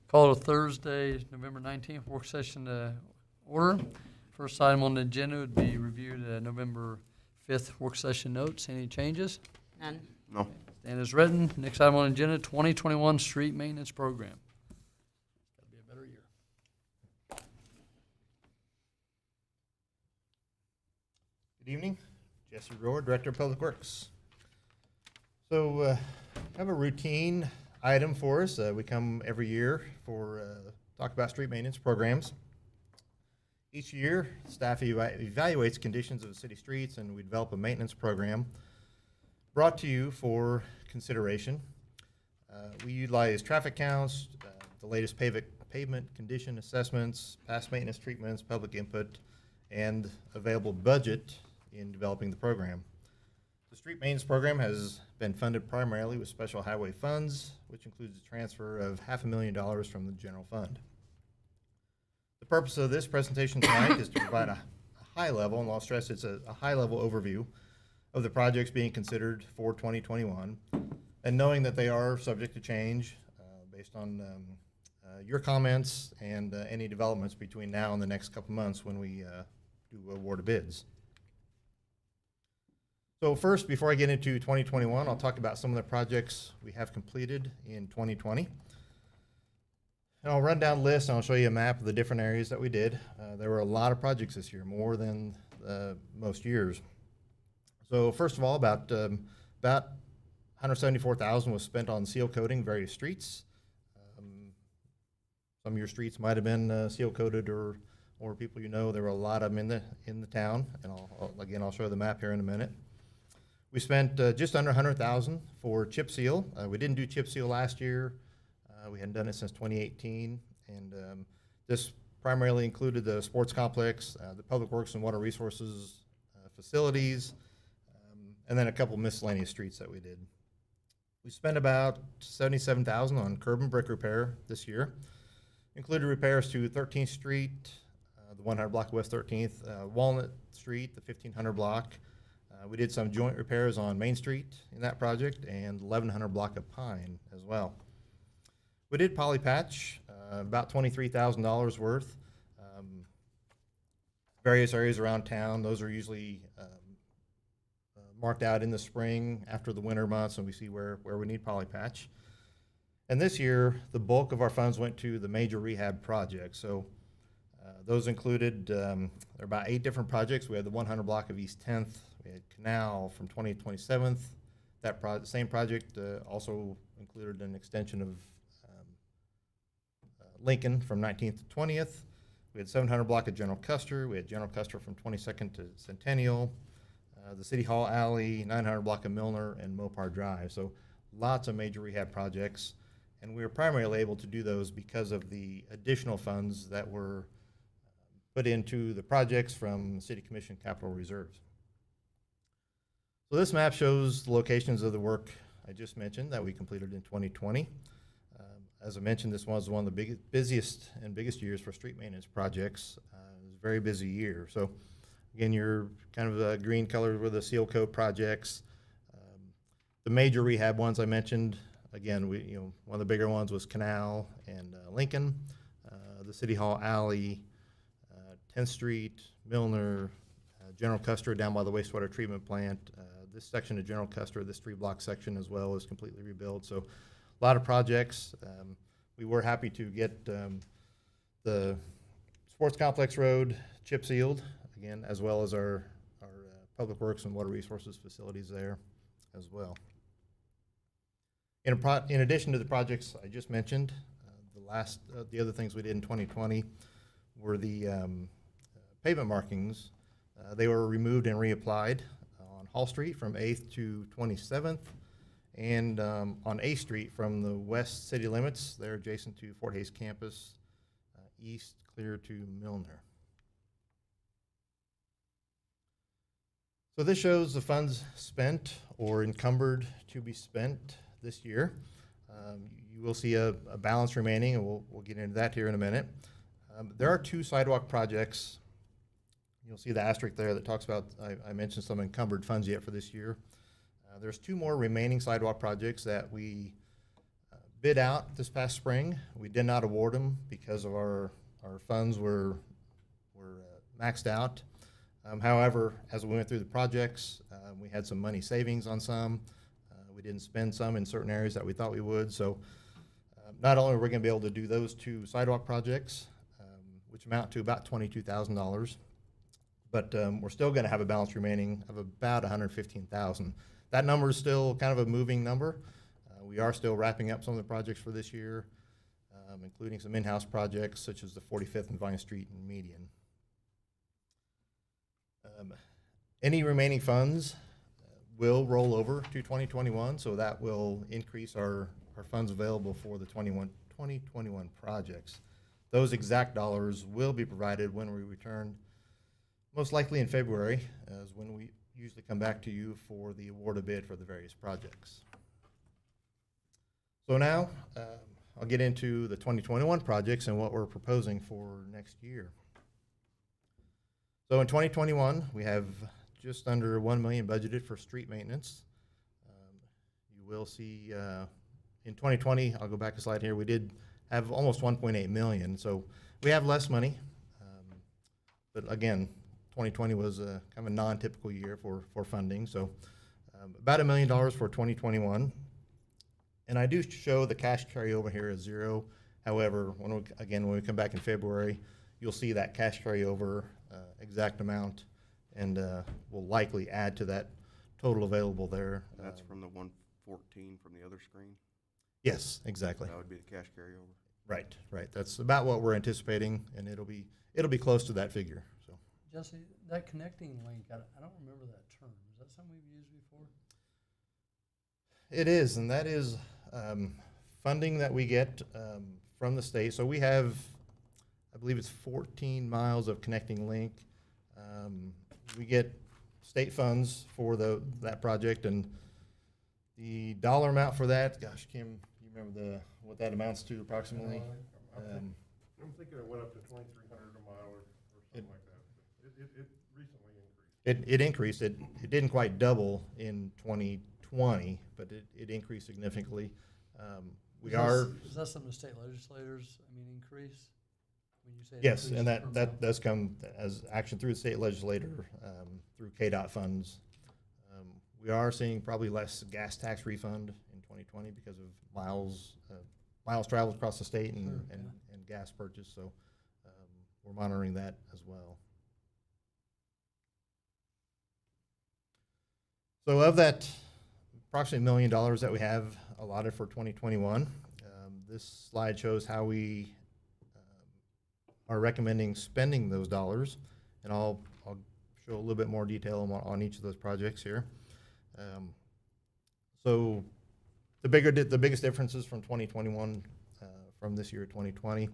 Call to Thursday, November 19th, work session to order. First item on the agenda would be reviewed November 5th work session notes. Any changes? None. No. Stand as written. Next item on the agenda, 2021 street maintenance program. That'll be a better year. Good evening. Jesse Rohr, Director of Public Works. So I have a routine item for us. We come every year for talk about street maintenance programs. Each year, staff evaluates conditions of the city streets, and we develop a maintenance program brought to you for consideration. We utilize traffic counts, the latest pavement condition assessments, past maintenance treatments, public input, and available budget in developing the program. The street maintenance program has been funded primarily with special highway funds, which includes a transfer of $500,000 from the general fund. The purpose of this presentation tonight is to provide a high level, and I'll stress it's a high level overview of the projects being considered for 2021, and knowing that they are subject to change based on your comments and any developments between now and the next couple months when we do award of bids. So first, before I get into 2021, I'll talk about some of the projects we have completed in 2020. And I'll run down the list and I'll show you a map of the different areas that we did. There were a lot of projects this year, more than most years. So first of all, about $174,000 was spent on seal coating various streets. Some of your streets might have been seal coated, or people you know. There were a lot of them in the town, and I'll show the map here in a minute. We spent just under $100,000 for chip seal. We didn't do chip seal last year. We hadn't done it since 2018, and this primarily included the sports complex, the public works and water resources facilities, and then a couple miscellaneous streets that we did. We spent about $77,000 on curb and brick repair this year. Included repairs to 13th Street, the 100 block of West 13th, Walnut Street, the 1500 block. We did some joint repairs on Main Street in that project, and 1100 block of Pine as well. We did Polypatch, about $23,000 worth. Various areas around town. Those are usually marked out in the spring after the winter months, and we see where we need Polypatch. And this year, the bulk of our funds went to the major rehab projects. So those included, there are about 8 different projects. We had the 100 block of East 10th. We had Canal from 20th to 27th. That same project also included an extension of Lincoln from 19th to 20th. We had 700 block of General Custer. We had General Custer from 22nd to Centennial. The City Hall Alley, 900 block of Milner, and Mopar Drive. So lots of major rehab projects. And we were primarily able to do those because of the additional funds that were put into the projects from the City Commission capital reserves. So this map shows the locations of the work I just mentioned that we completed in 2020. As I mentioned, this was one of the busiest and biggest years for street maintenance projects. It was a very busy year. So again, you're kind of the green color with the seal coat projects. The major rehab ones I mentioned, again, one of the bigger ones was Canal and Lincoln, the City Hall Alley, 10th Street, Milner, General Custer down by the wastewater treatment plant. This section of General Custer, this 3-block section as well, is completely rebuilt. So a lot of projects. We were happy to get the Sports Complex Road chip sealed, again, as well as our public works and water resources facilities there as well. In addition to the projects I just mentioned, the other things we did in 2020 were the pavement markings. They were removed and reapplied on Hall Street from 8th to 27th, and on A Street from the west city limits, they're adjacent to Fort Hays campus, east clear to Milner. So this shows the funds spent or encumbered to be spent this year. You will see a balance remaining, and we'll get into that here in a minute. There are 2 sidewalk projects. You'll see the asterisk there that talks about, I mentioned some encumbered funds yet for this year. There's 2 more remaining sidewalk projects that we bid out this past spring. We did not award them because of our funds were maxed out. However, as we went through the projects, we had some money savings on some. We didn't spend some in certain areas that we thought we would. So not only are we going to be able to do those 2 sidewalk projects, which amount to about $22,000, but we're still going to have a balance remaining of about $115,000. That number is still kind of a moving number. We are still wrapping up some of the projects for this year, including some in-house projects such as the 45th and Vine Street and Median. Any remaining funds will roll over to 2021, so that will increase our funds available for the 2021 projects. Those exact dollars will be provided when we return, most likely in February, as when we usually come back to you for the award of bid for the various projects. So now I'll get into the 2021 projects and what we're proposing for next year. So in 2021, we have just under $1 million budgeted for street maintenance. You will see in 2020, I'll go back a slide here, we did have almost 1.8 million. So we have less money. But again, 2020 was kind of a non-typical year for funding. So about $1 million for 2021. And I do show the cash carryover here as 0. However, when we come back in February, you'll see that cash carryover exact amount, and we'll likely add to that total available there. That's from the 114 from the other screen? Yes, exactly. That would be the cash carryover? Right. That's about what we're anticipating, and it'll be close to that figure. So, Jesse, that connecting link, I don't remember that term. Is that something we've used before? it is, and that is funding that we get from the state. So we have, I believe it's 14 miles of connecting link. We get state funds for that project, and the dollar amount for that, gosh, Kim, you remember what that amounts to approximately? I'm thinking it went up to 2,300 a mile or something like that. It recently increased. It increased. It didn't quite double in 2020, but it increased significantly. Is that something the state legislators, increase? When you say Yes, increase and per that month? does come as action through the state legislator, through KDOT funds. We are seeing probably less gas tax refund in 2020 because of miles traveled across the state and, Sure, and gas purchase. So we're monitoring that as well. So of that approximately $1 million that we have allotted for 2021, this slide shows how we are recommending spending those dollars, and I'll show a little bit more detail on each of those projects here. So the biggest differences from 2021 from this year 2020,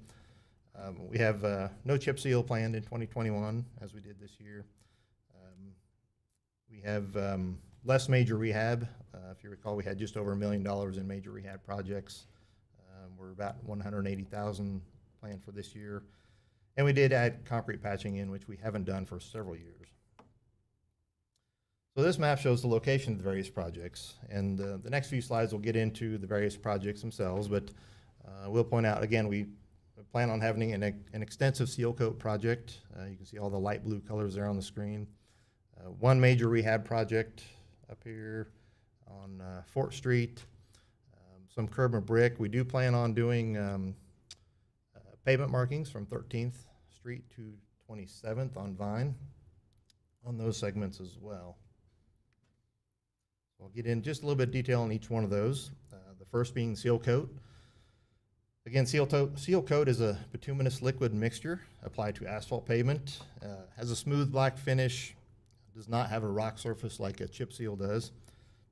we have no chip seal planned in 2021 as we did this year. We have less major rehab. If you recall, we had just over $1 million in major rehab projects. We're about 180,000 planned for this year. And we did add concrete patching in, which we haven't done for several years. So this map shows the location of the various projects. And the next few slides will get into the various projects themselves, but we'll point out, again, we plan on having an extensive seal coat project. You can see all the light blue colors there on the screen. One major rehab project up here on Fort Street, some curb and brick. We do plan on doing pavement markings from 13th Street to 27th on Vine on those segments as well. I'll get in just a little bit of detail on each one of those. The first being seal coat. Again, seal coat is a bituminous liquid mixture applied to asphalt pavement. Has a smooth black finish, does not have a rock surface like a chip seal does.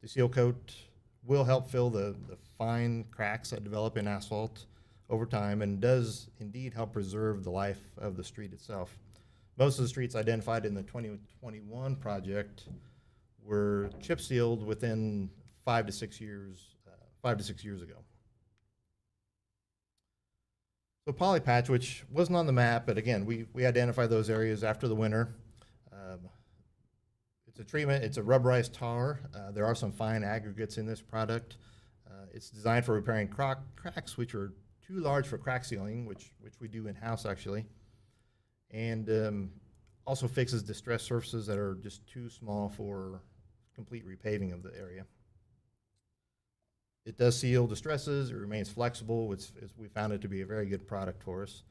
The seal coat will help fill the fine cracks that develop in asphalt over time, and does indeed help preserve the life of the street itself. Most of the streets identified in the 2021 project were chip sealed within 5 to 6 years ago. So Polypatch, which wasn't on the map, but again, we identified those areas after the winter. It's a treatment, it's a rubberized tar. There are some fine aggregates in this product. It's designed for repairing cracks, which are too large for crack sealing, which we do in-house actually, and also fixes distressed surfaces that are just too small for complete repaving of the area. It does seal distresses. It remains flexible, which we found it to be a very good product for us.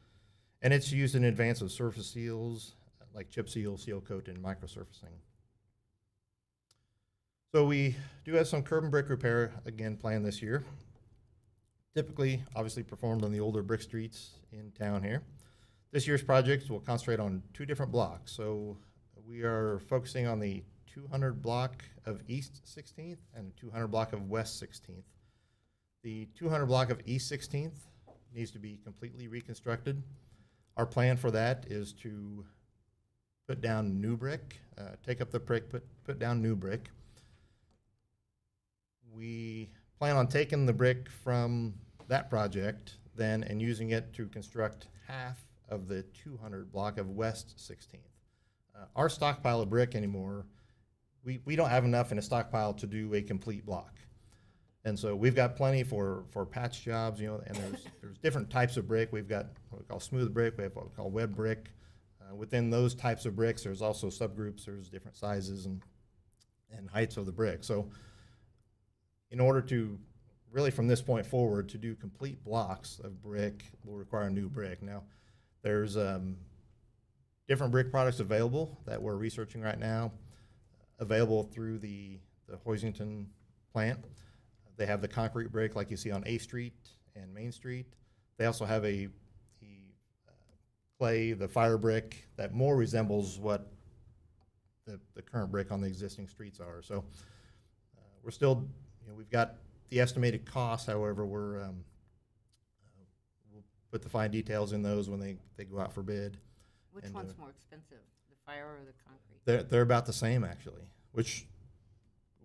And it's used in advance of surface seals like chip seal, seal coat, and microsurfacing. So we do have some curb and brick repair, again, planned this year. Typically, obviously performed on the older brick streets in town here. This year's projects will concentrate on 2 different blocks. So we are focusing on the 200 block of East 16th and the 200 block of West 16th. The 200 block of East 16th needs to be completely reconstructed. Our plan for that is to put down new brick, take up the brick, put down new brick. We plan on taking the brick from that project then and using it to construct half of the 200 block of West 16th. Our stockpile of brick anymore, we don't have enough in a stockpile to do a complete block. And so we've got plenty for patch jobs, you know, and there's different types of brick. We've got what we call smooth brick, we have what we call web brick. Within those types of bricks, there's also subgroups, there's different sizes and heights of the brick. So in order to really from this point forward to do complete blocks of brick will require new brick. Now, there's different brick products available that we're researching right now, available through the Hoisington plant. They have the concrete brick like you see on A Street and Main Street. They also have a clay, the fire brick, that more resembles what the current brick on the existing streets are. So we're still, you know, we've got the estimated costs. However, we'll put the fine details in those when they go out for bid. Which And, one's more expensive, the fire or the concrete? They're about the same actually, which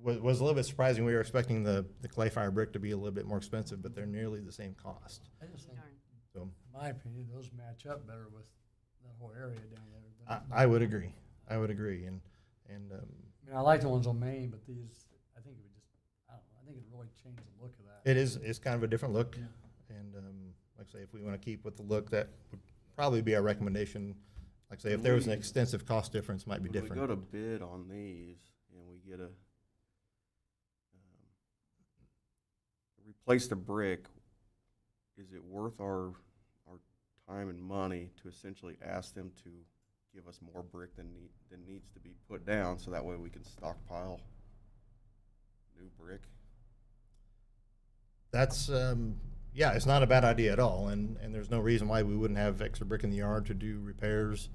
was a little bit surprising. We were expecting the clay fire brick to be a little bit more expensive, but they're nearly the same cost. I just think, Darn. So in my opinion, those match up better with the whole area down there. I would agree. I would agree. And I mean, I like the ones on Main, but these, I think it would just, I don't know, I think it really changed the look of that. it's kind of a different look. Yeah. And like I say, if we want to keep with the look, that would probably be our recommendation. Like I say, if there was an extensive cost difference, it might be When different. we go to bid on these and we get a, replace the brick, is it worth our time and money to essentially ask them to give us more brick than needs to be put down, so that way we can stockpile new brick? That's, yeah, it's not a bad idea at all. And there's no reason why we wouldn't have extra brick in the yard to do repairs.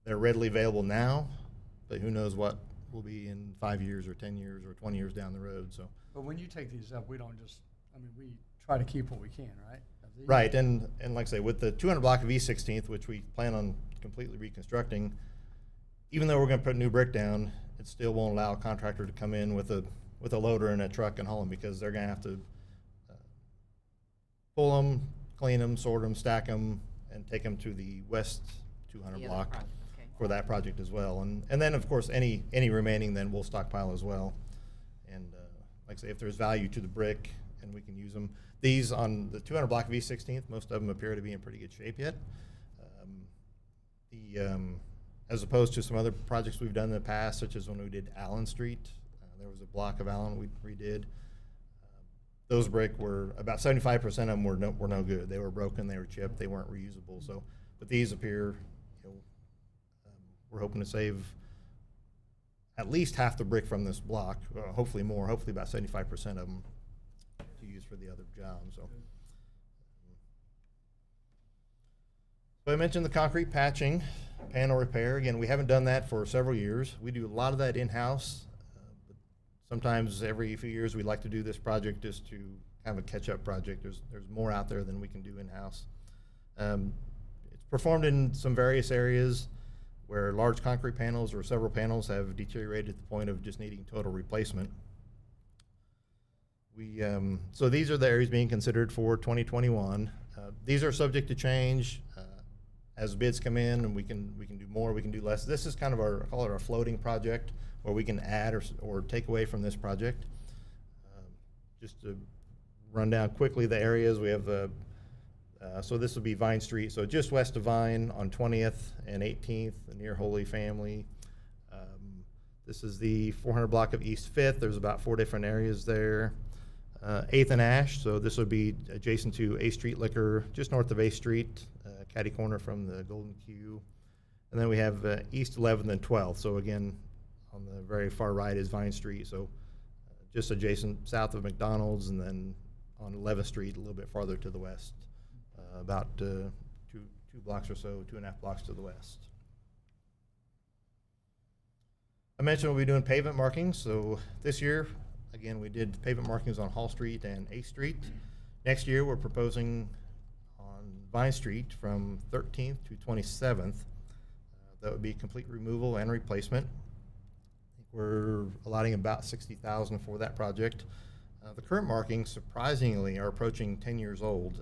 They're readily available now, but who knows what will be in 5 years or 10 years or 20 years down the road. So. But when you take these up, we don't just, I mean, we try to keep what we can, right? Of these. Right, and like I say, with the 200 block of East 16th, which we plan on completely reconstructing, even though we're going to put new brick down, it still won't allow a contractor to come in with a loader and a truck and haul them, because they're going to have to pull them, clean them, sort them, stack them, and take them to the West 200 The other block project, okay. for that project as well. And then, of course, any remaining then we'll stockpile as well. And like I say, if there's value to the brick and we can use them. These on the 200 block of East 16th, most of them appear to be in pretty good shape yet. As opposed to some other projects we've done in the past, such as when we did Allen Street, there was a block of Allen we redid. Those brick were about 75% of them were no good. They were broken, they were chipped, they weren't reusable. So, but these appear, you know, we're hoping to save at least half the brick from this block, hopefully more, hopefully about 75% of them to use for the other job. So I mentioned the concrete patching, panel repair. Again, we haven't done that for several years. We do a lot of that in-house. But sometimes every few years we'd like to do this project just to have a catch-up project. There's more out there than we can do in-house. It's performed in some various areas where large concrete panels or several panels have deteriorated to the point of just needing total replacement. So these are the areas being considered for 2021. These are subject to change as bids come in, and we can do more, we can do less. This is kind of I call it our floating project, where we can add or take away from this project. just to run down quickly the areas, we have so this would be Vine Street, so just west of Vine on 20th and 18th, near Holy Family. This is the 400 block of East 5th. There's about 4 different areas there. 8th and Ash, so this would be adjacent to A Street Liquor, just north of A Street, catty corner from the Golden Q. And then we have East 11th and 12th. So again, on the very far right is Vine Street, so just adjacent south of McDonald's, and then on 11th Street a little bit farther to the west, about two blocks or so, 2.5 blocks to the west. I mentioned we'll be doing pavement markings. So this year, again, we did pavement markings on Hall Street and 8th Street. Next year, we're proposing on Vine Street from 13th to 27th. That would be complete removal and replacement. I think we're allotting about $60,000 for that project. The current markings, surprisingly, are approaching 10 years old.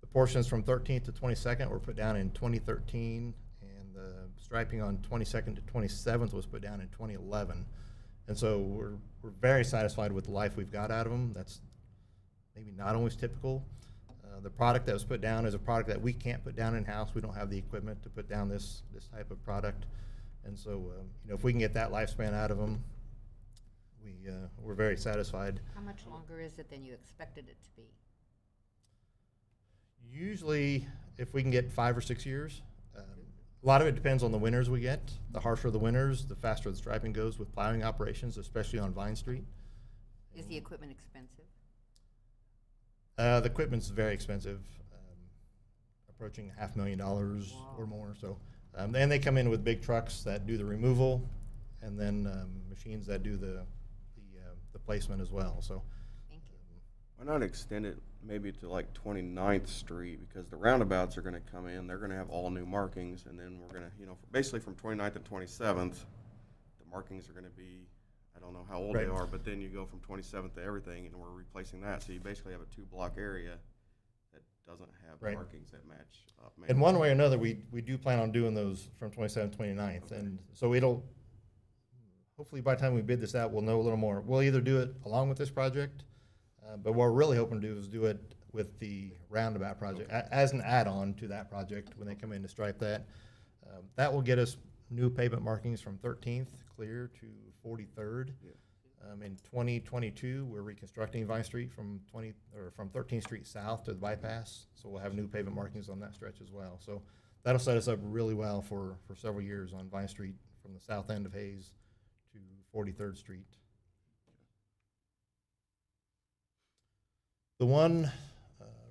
The portions from 13th to 22nd were put down in 2013, and the striping on 22nd to 27th was put down in 2011. And so we're very satisfied with the life we've got out of them. That's maybe not always typical. The product that was put down is a product that we can't put down in-house. We don't have the equipment to put down this type of product. And so, you know, if we can get that lifespan out of them, we're very satisfied. How much longer is it than you expected it to be? Usually, if we can get 5 or 6 years. A lot of it depends on the winters we get. The harsher the winters, the faster the striping goes with plowing operations, especially on Vine Street. Is the equipment expensive? The equipment's very expensive, approaching $500,000 Wow. or more. So, and they come in with big trucks that do the removal, and then machines that do the placement as well. So, Thank you. Why not extend it maybe to like 29th Street, because the roundabouts are gonna come in, they're gonna have all new markings, and then we're gonna, you know, basically from 29th and 27th, the markings are gonna be, I don't know how old they Right. are, but then you go from 27th to everything, and we're replacing that, so you basically have a 2-block area that doesn't have Right. markings that match up. in one way or another, we do plan on doing those from 27th, 29th. Okay. And so it'll, hopefully by the time we bid this out, we'll know a little more. We'll either do it along with this project, but what we're really hoping to do is do it with the roundabout project, as an add-on to that project when they come in to stripe that. That will get us new pavement markings from 13th clear to 43rd. Yeah. In 2022, we're reconstructing Vine Street from 13th Street south to the bypass, so we'll have new pavement markings on that stretch as well. So that'll set us up really well for several years on Vine Street from the south end of Hayes to 43rd Street. The one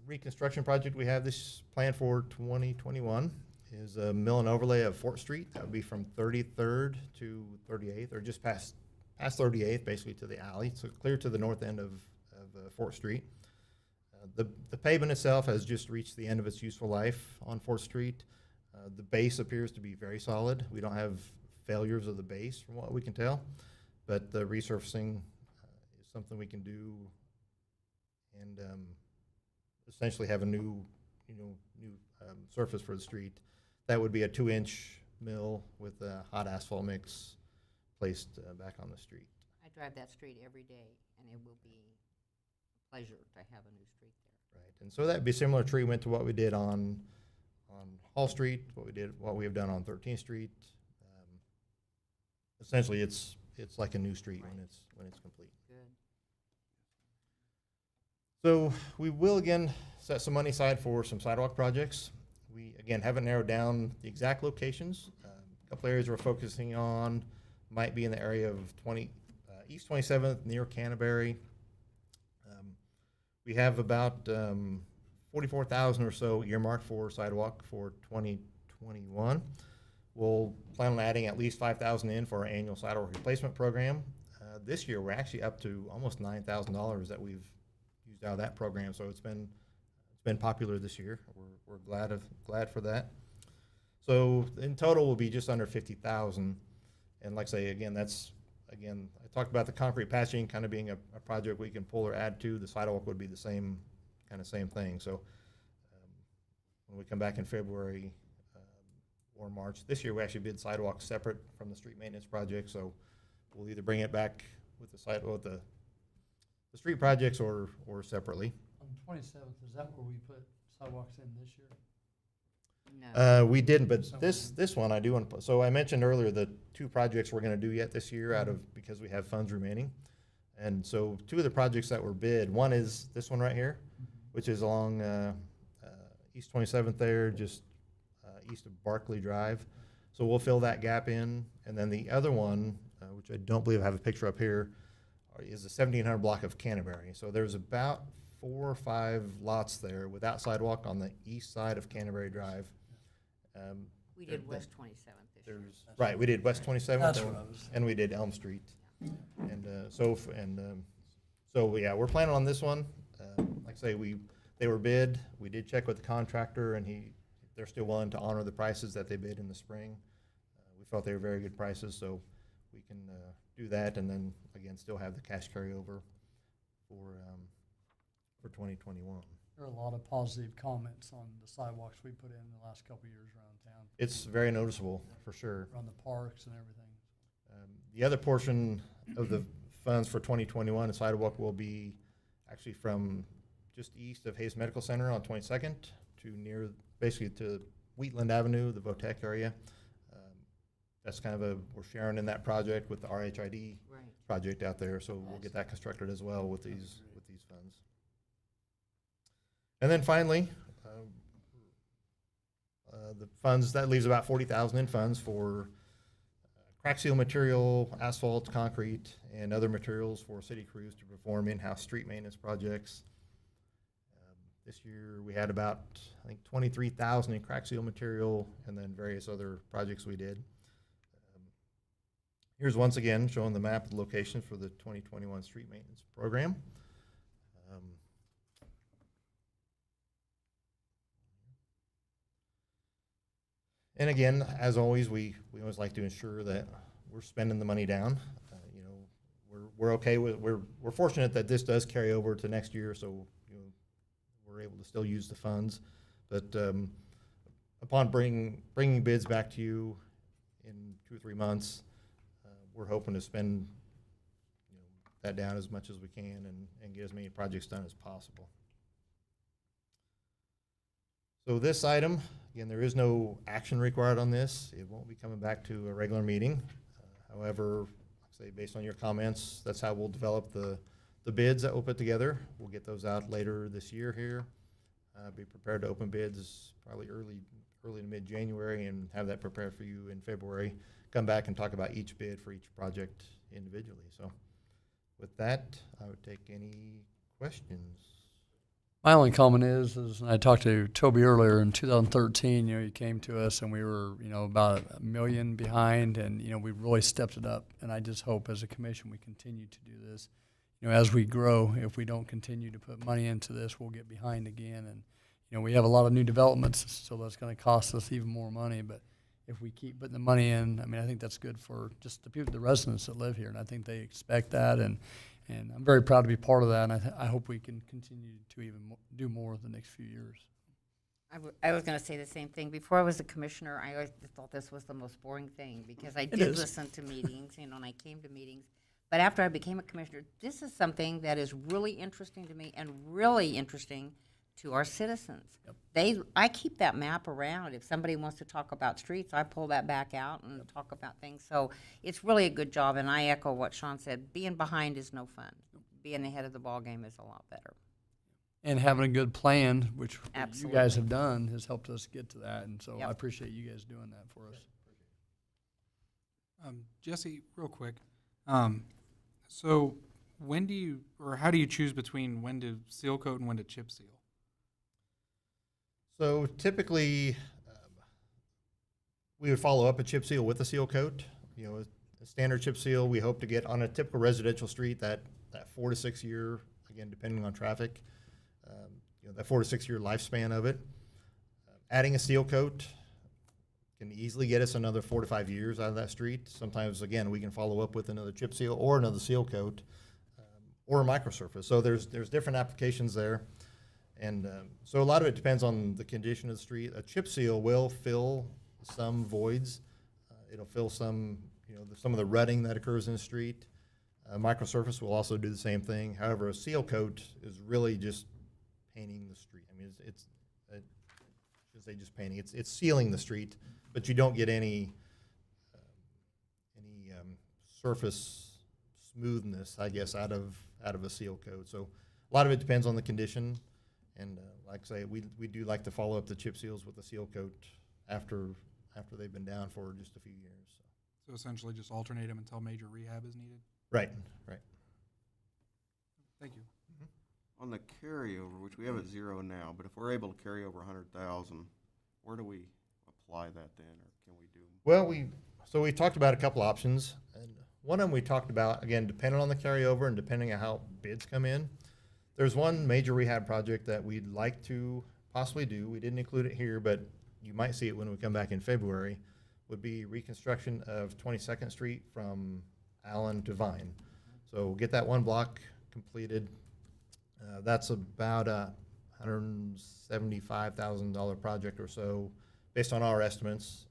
reconstruction project we have this planned for 2021 is a mill and overlay of Fort Street. That would be from 33rd to 38th, or just past 38th, basically to the alley, so clear to the north end of Fort Street. The pavement itself has just reached the end of its useful life on Fort Street. The base appears to be very solid. We don't have failures of the base from what we can tell, but the resurfacing is something we can do, and essentially have a new surface for the street. That would be a 2-inch mill with a hot asphalt mix placed back on the street. I drive that street every day, and it will be a pleasure to have a new street there. Right, and so that'd be similar treatment to what we did on Hall Street, what we have done on 13th Street. Essentially, it's like a new street when it's complete. Good. So we will again set some money aside for some sidewalk projects. We again haven't narrowed down the exact locations. A couple areas we're focusing on might be in the area of East 27th near Canterbury. We have about 44,000 or so earmarked for sidewalk for 2021. We'll plan on adding at least 5,000 in for our annual sidewalk replacement program. This year we're actually up to almost $9,000 that we've used out of that program, so it's been popular this year. We're glad for that. So in total, we'll be just under 50,000. And like I say, again, I talked about the concrete patching kind of being a project we can pull or add to. The sidewalk would be the same thing. So when we come back in February or March, this year we actually bid sidewalks separate from the street maintenance project. So we'll either bring it back with the the street projects or separately. On the 27th, is that where we put sidewalks in this year? No. We didn't, but Some- this one I do want to, so I mentioned earlier the 2 projects we're gonna do yet this year because we have funds remaining. And so 2 of the projects that were bid, one is this one right here, which is along, East 27th there, just, east of Barclay Drive. So we'll fill that gap in. And then the other one, which I don't believe I have a picture up here, is the 1700 block of Canterbury. So there's about 4 or 5 lots there without sidewalk on the east side of Canterbury Drive. We did West 27th this year. Right, we did West 27th. That's what I was. And we did Elm Street. And so yeah, we're planning on this one. Like I say, they were bid. We did check with the contractor, and they're still willing to honor the prices that they bid in the spring. We felt they were very good prices, so we can do that, and then again still have the cash carryover for 2021. There are a lot of positive comments on the sidewalks we put in the last couple of years around town, It's very noticeable for sure. around the parks and everything. The other portion of the funds for 2021, the sidewalk will be actually from just east of Hayes Medical Center on 22nd to basically to Wheatland Avenue, the Votech area. That's kind of we're sharing in that project with the RHID Right. project out there, so we'll get that constructed as well with these funds. And then finally, the funds, that leaves about 40,000 in funds for crack seal material, asphalt, concrete, and other materials for city crews to perform in-house street maintenance projects. This year we had about, I think, 23,000 in crack seal material, and then various other projects we did. Here's once again showing the map of the location for the 2021 street maintenance program. And again, as always, we always like to ensure that we're spending the money down. We're okay with, we're fortunate that this does carry over to next year, so we're able to still use the funds. But upon bringing bids back to you in 2 or 3 months, we're hoping to spend that down as much as we can and get as many projects done as possible. So this item, again, there is no action required on this. It won't be coming back to a regular meeting. However, like I say, based on your comments, that's how we'll develop the bids that we'll put together. We'll get those out later this year here. Be prepared to open bids probably early to mid-January and have that prepared for you in February. Come back and talk about each bid for each project individually. So with that, I would take any questions. My only comment is I talked to Toby earlier in 2013, he came to us and we were, about $1 million behind, and, we really stepped it up. And I just hope as a commission we continue to do this. As we grow, if we don't continue to put money into this, we'll get behind again. And, we have a lot of new developments, so that's going to cost us even more money. But if we keep putting the money in, I think that's good for just the residents that live here. And I think they expect that. And I'm very proud to be part of that, and I hope we can continue to even do more the next few years. I was going to say the same thing. Before I was a commissioner, I always thought this was the most boring thing because I did is. listen to meetings, and I came to meetings. But after I became a commissioner, this is something that is really interesting to me and really interesting to our citizens. Yep. I keep that map around. If somebody wants to talk about streets, I pull that back out and talk about things. So it's really a good job, and I echo what Sean said. Being behind is no fun. Being ahead of the ball game is a lot better. And having a good plan, which you Absolutely. guys have done, has helped us get to that. And so Yep. I appreciate you guys doing that for us. Jesse, real quick. So when do you, or how do you choose between when to seal coat and when to chip seal? So typically, we would follow up a chip seal with a seal coat. A standard chip seal, we hope to get on a typical residential street that 4 to 6 year, again, depending on traffic, that 4 to 6 year lifespan of it. Adding a seal coat can easily get us another 4 to 5 years out of that street. Sometimes, again, we can follow up with another chip seal or another seal coat or a microsurface. So there's different applications there. And so a lot of it depends on the condition of the street. A chip seal will fill some voids. It'll fill some, some of the rutting that occurs in the street. Microsurface will also do the same thing. However, a seal coat is really just painting the street. I mean, I shouldn't say just painting. It's sealing the street, but you don't get any surface smoothness, I guess, out of a seal coat. So a lot of it depends on the condition, and like I say, we do like to follow up the chip seals with a seal coat after they've been down for just a few years. So essentially just alternate them until major rehab is needed? Right. Thank you. On the carryover, which we have at 0 now, but if we're able to carry over 100,000, where do we apply that then, or can we do? Well, we talked about a couple options, and one of them we talked about, again, depending on the carryover and depending on how bids come in. There's one major rehab project that we'd like to possibly do. We didn't include it here, but you might see it when we come back in February, would be reconstruction of 22nd Street from Allen to Vine. So we'll get that one block completed. That's about a $175,000 project or so based on our estimates.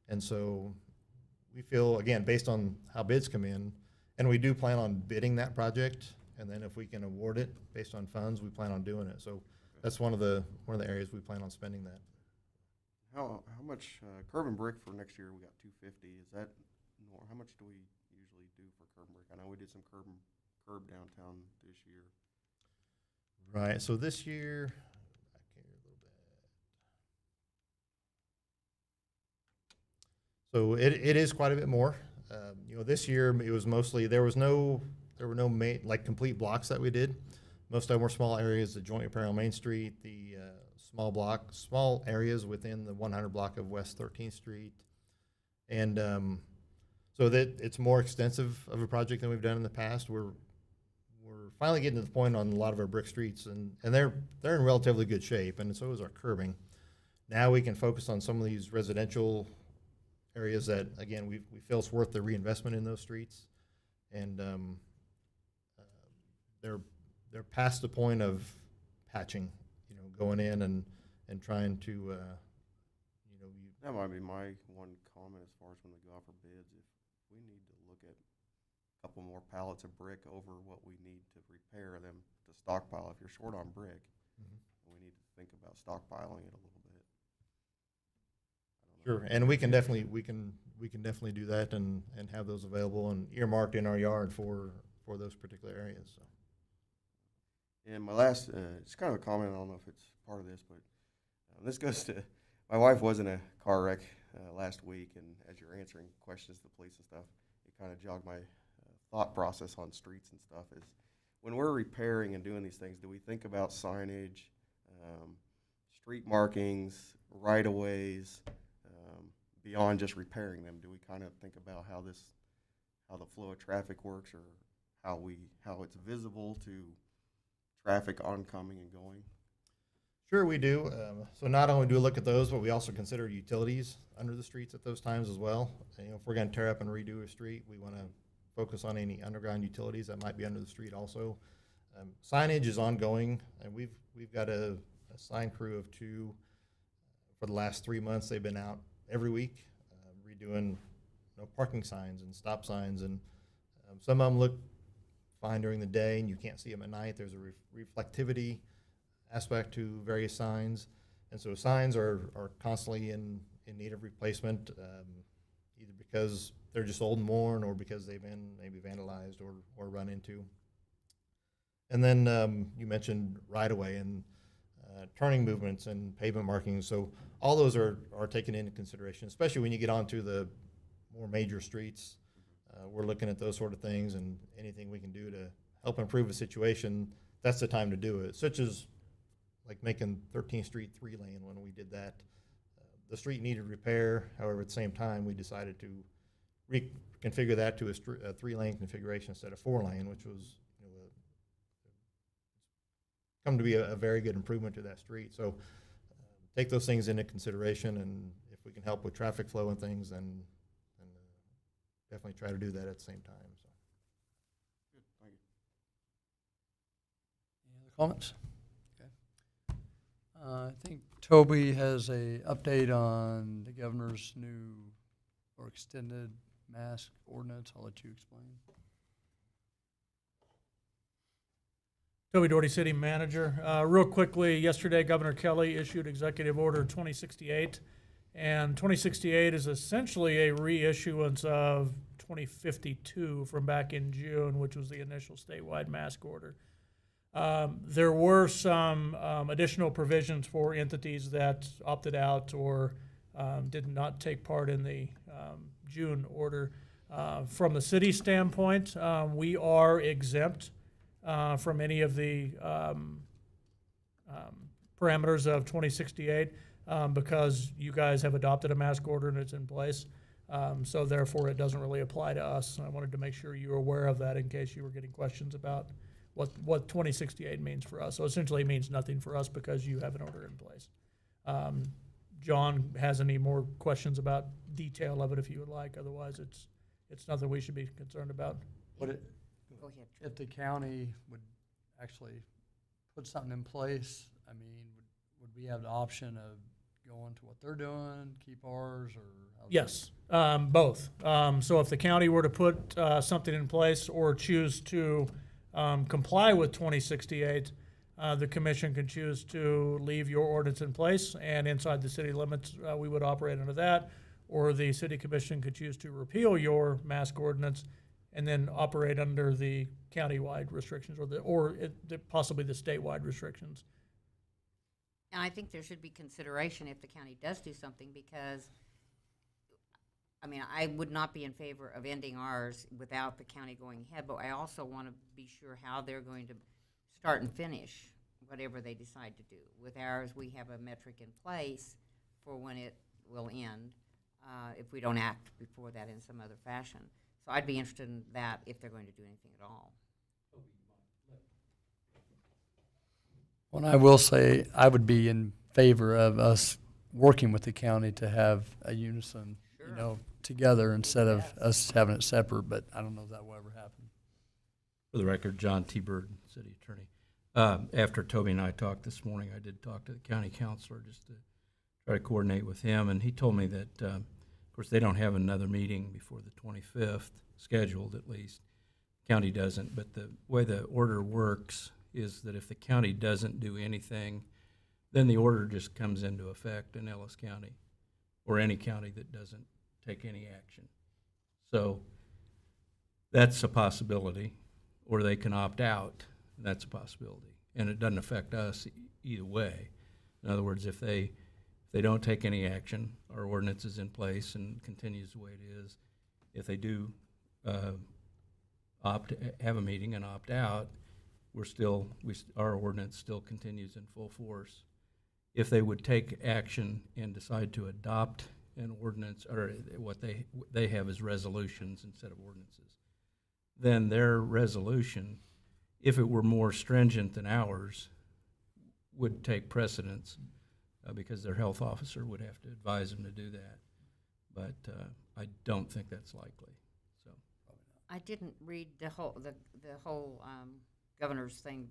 And so we feel, again, based on how bids come in, and we do plan on bidding that project, and then if we can award it based on funds, we plan on doing it. So that's one of the areas we plan on spending that. How much curb and brick for next year? We got 250. Is that how much do we usually do for curb and brick? I know we did some curb downtown this year. Right. So this year, back here a little bit. So it is quite a bit more. This year it was mostly there were no complete blocks that we did. Most of them were small areas, the joint repair on Main Street, the small areas within the 100 block of West 13th Street. And so that it's more extensive of a project than we've done in the past. We're finally getting to the point on a lot of our brick streets, and they're in relatively good shape, and so is our curbing. Now we can focus on some of these residential areas that, again, we feel it's worth the reinvestment in those streets. And they're past the point of patching, going in and trying to, That might be my one comment as far as when we go out for bids. If we need to look at a couple more pallets of brick over what we need to repair them to stockpile. If you're short on brick, we need to think about stockpiling it a little bit. Sure, and we can definitely do that and have those available and earmarked in our yard for those particular areas. So. And my last, it's kind of a comment. I don't know if it's part of this, but this goes to my wife was in a car wreck last week, and as you're answering questions to the police and stuff, it kind of jogged my thought process on streets and stuff. Is when we're repairing and doing these things, do we think about signage, street markings, right-of-ways, beyond just repairing them? Do we kind of think about how the flow of traffic works, or how it's visible to traffic oncoming and going? Sure, we do. So not only do we look at those, but we also consider utilities under the streets at those times as well. And, if we're going to tear up and redo a street, we want to focus on any underground utilities that might be under the street also. Signage is ongoing, and we've got a sign crew of 2 for the last 3 months. They've been out every week redoing parking signs and stop signs, and some of them look fine during the day and you can't see them at night. There's a reflectivity aspect to various signs, and so signs are constantly in need of replacement, either because they're just old and worn, or because they've been maybe vandalized or run into. And then you mentioned right-of-way and turning movements and pavement markings. So all those are taken into consideration, especially when you get onto the more major streets. We're looking at those sort of things, and anything we can do to help improve a situation, that's the time to do it. Such as like making 13th Street 3-lane when we did that. The street needed repair. However, at the same time, we decided to reconfigure that to a 3-lane configuration instead of 4-lane, which was come to be a very good improvement to that street. So take those things into consideration, and if we can help with traffic flow and things, then definitely try to do that at the same time. So. Good, thank you. Any other comments? Okay. I think Toby has a update on the governor's new or extended mask ordinance. I'll let you explain. Toby Doherty, City Manager. Real quickly, yesterday Governor Kelly issued Executive Order 2068, and 2068 is essentially a reissuance of 2052 from back in June, which was the initial statewide mask order. There were some additional provisions for entities that opted out or did not take part in the June order. From the city standpoint, we are exempt from any of the parameters of 2068 because you guys have adopted a mask order and it's in place. So therefore, it doesn't really apply to us. I wanted to make sure you were aware of that in case you were getting questions about what 2068 means for us. So essentially, it means nothing for us because you have an order in place. John has any more questions about detail of it if you would like. Otherwise, it's nothing we should be concerned about. Would it, Go ahead. if the county would actually put something in place, I mean, would we have the option of going to what they're doing, keep ours, or? how's Yes, both. So if the county were to put something in place or choose to comply with 2068, the commission can choose to leave your ordinance in place, and inside the city limits, we would operate under that. Or the city commission could choose to repeal your mask ordinance and then operate under the countywide restrictions or possibly the statewide restrictions. And I think there should be consideration if the county does do something, because, I mean, I would not be in favor of ending ours without the county going ahead, but I also want to be sure how they're going to start and finish whatever they decide to do. With ours, we have a metric in place for when it will end, if we don't act before that in some other fashion. So I'd be interested in that if they're going to do anything at all. Well, I will say, I would be in favor of us working with the county to have a unison, you know, together instead of us having it separate, but I don't know if that will ever happen. For the record, John T. Bird, City Attorney. After Toby and I talked this morning, I did talk to the county counselor just to try to coordinate with him, and he told me that, of course, they don't have another meeting before the 25th, scheduled at least. County doesn't, but the way the order works is that if the county doesn't do anything, then the order just comes into effect in Ellis County or any county that doesn't take any action. So that's a possibility, or they can opt out. That's a possibility, and it doesn't affect us either way. In other words, if they don't take any action, our ordinance is in place and continues the way it is. If they do have a meeting and opt out, our ordinance still continues in full force. If they would take action and decide to adopt an ordinance, or what they have is resolutions instead of ordinances, then their resolution, if it were more stringent than ours, would take precedence because their health officer would have to advise them to do that. But I don't think that's likely. So I didn't read the whole governor's thing.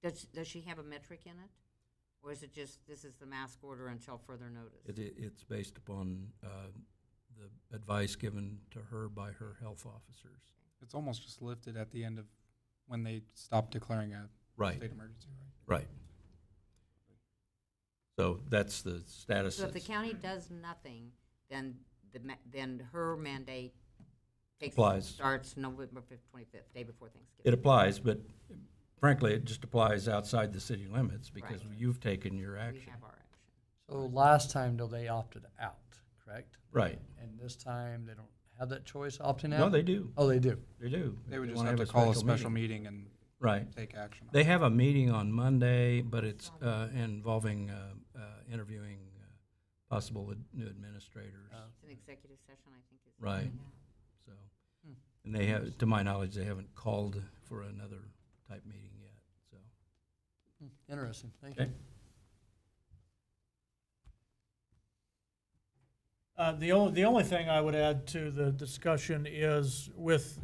Does she have a metric in it, or is it just this is the mask order until further notice? it's based upon the advice given to her by her health officers. It's almost just lifted at the end of when they stop declaring a Right. state emergency, right? Right. So that's the status. So if the county does nothing, then then her mandate Applies. starts November 25th, day before Thanksgiving. It applies, but frankly, it just applies outside the city limits because Right. you've taken your We action. have our action. So last time, though, they opted out, correct? Right. And this time, they don't have that choice opting out? No, they do. Oh, they do? They do. They would If just wanna have to call a special meeting and Right. take action. They have a meeting on Monday, but it's involving interviewing possible new administrators. It's an executive session, I think. Is Right. now. So, and they have, to my knowledge, they haven't called for another type meeting yet. So, Interesting, thank Okay. you. The only thing I would add to the discussion is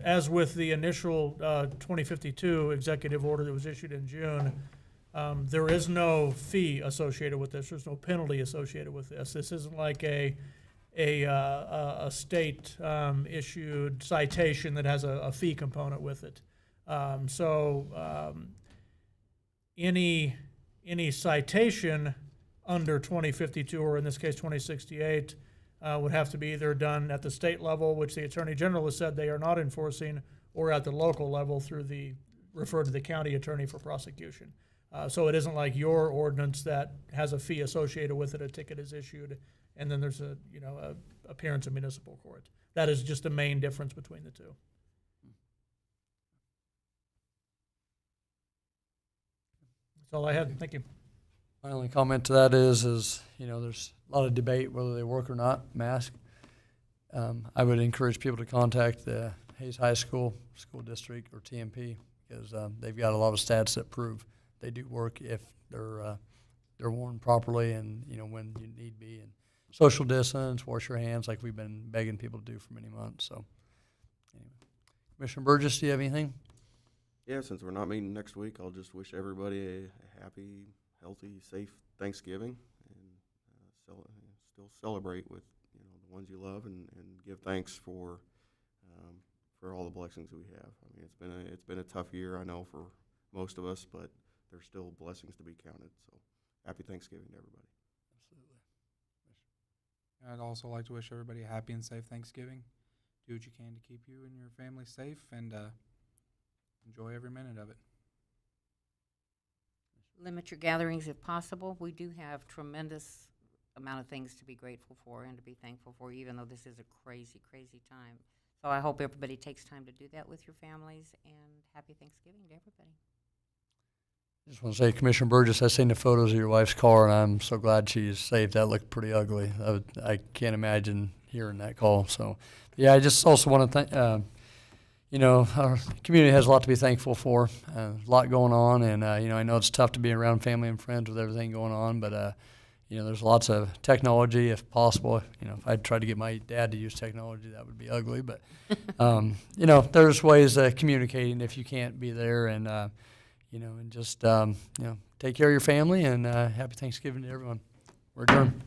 as with the initial 2052 executive order that was issued in June, there is no fee associated with this. There's no penalty associated with this. This isn't like a state issued citation that has a fee component with it. So any citation under 2052, or in this case 2068, would have to be either done at the state level, which the Attorney General has said they are not enforcing, or at the local level through refer to the county attorney for prosecution. So it isn't like your ordinance that has a fee associated with it, a ticket is issued, and then there's a appearance in municipal court. That is just the main difference between the two. That's all I had. Thank you. My only comment to that is there's a lot of debate whether they work or not, mask. I would encourage people to contact the Hayes High School District or TMP, because they've got a lot of stats that prove they do work if they're worn properly and, when you need be. And social distance, wash your hands like we've been begging people to do for many months. So anyway. Commissioner Burgess, do you have anything? Yeah, since we're not meeting next week, I'll just wish everybody a happy, healthy, safe Thanksgiving, and still celebrate with the ones you love, and give thanks for all the blessings we have. I mean, it's been a tough year, I know, for most of us, but there's still blessings to be counted. So happy Thanksgiving to everybody. Absolutely. I'd also like to wish everybody a happy and safe Thanksgiving. Do what you can to keep you and your family safe, and enjoy every minute of it. Limit your gatherings if possible. We do have tremendous amount of things to be grateful for and to be thankful for, even though this is a crazy, crazy time. So I hope everybody takes time to do that with your families, and happy Thanksgiving to everybody. I just want to say, Commissioner Burgess, I've seen the photos of your wife's car, and I'm so glad she's safe. That looked pretty ugly. I can't imagine hearing that call. So, yeah, I just also want to thank, our community has a lot to be thankful for, a lot going on, and, I know it's tough to be around family and friends with everything going on, but, there's lots of technology, if possible. If I tried to get my dad to use technology, that would be ugly, but, there's ways of communicating if you can't be there, and, and just, take care of your family, and happy Thanksgiving to everyone. We're adjourned.